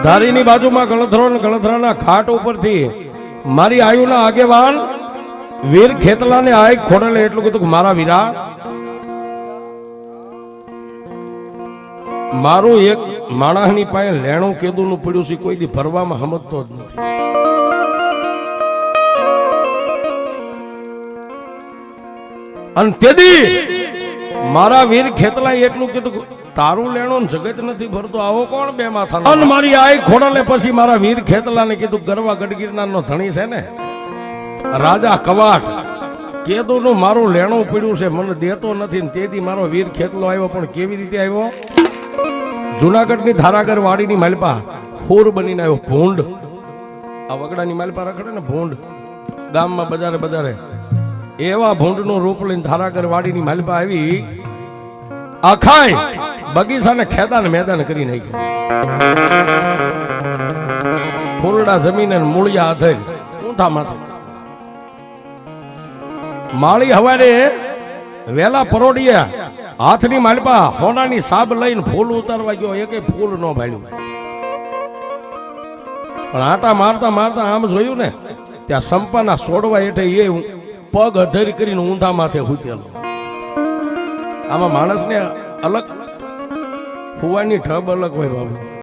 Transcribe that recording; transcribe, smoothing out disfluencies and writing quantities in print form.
ધારીની બાજુમાં ગળથરો ને ગળથરાના ઘાટ ઉપરથી મારી આયુના આગેવાન વીર ખેતલાને આય ખોડલે એટલું કીધું કે મારા વીરા, મારું એક માણસની પાસે લેણું કેદુનું પડ્યું છે, કોઈ દી ભરવામાં સમજતો જ નથી. અને તેદી મારા વીર ખેતલાએ એટલું કીધું, તારું લેણું જગત નથી ભરતો, આવો કોણ બે માથા. અને મારી આઈ ખોડલે પછી મારા વીર ખેતલાને કીધું, ગરવા ગઢગીરનારનો ધણી છે ને રાજા કવાટ, કેદુનું મારું લેણું પડ્યું છે, મને દેતો નથી. ને તેથી મારો વીર ખેતલો આવ્યો. પણ કેવી રીતે આવ્યો? જુનાગઢની ધારાગર વાડીની માલપા ફૂર બનીને આવ્યો. ભૂંડ, આ વગડાની માલપા રખડે ને ભૂંડ, ગામમાં બજારે બજારે, એવા ભૂંડનું રૂપ લઈને ધારાગર વાડીની માલપા આવી. આખાય બગીચાને ખેદાન મેદાન કરી નાખ્યું. ફૂલડા જમીને મૂળિયા આધેલ ઊંધા માથે. માળી હવારે વેલા પરોડિયા હાથની માલપા હોનાની સાબ લઈને ફૂલ ઉતારવા ગયો, એકે ફૂલ ન ભાળ્યું. પણ આટા મારતા મારતા આમ જોયું ને, ત્યાં સંપાના સોડવા હેઠે એ પગ અધર કરીને ઊંધા માથે હુતેલો. આમાં માણસને અલગ, ફુવાની ઠબ અલગ હોય બાબુ.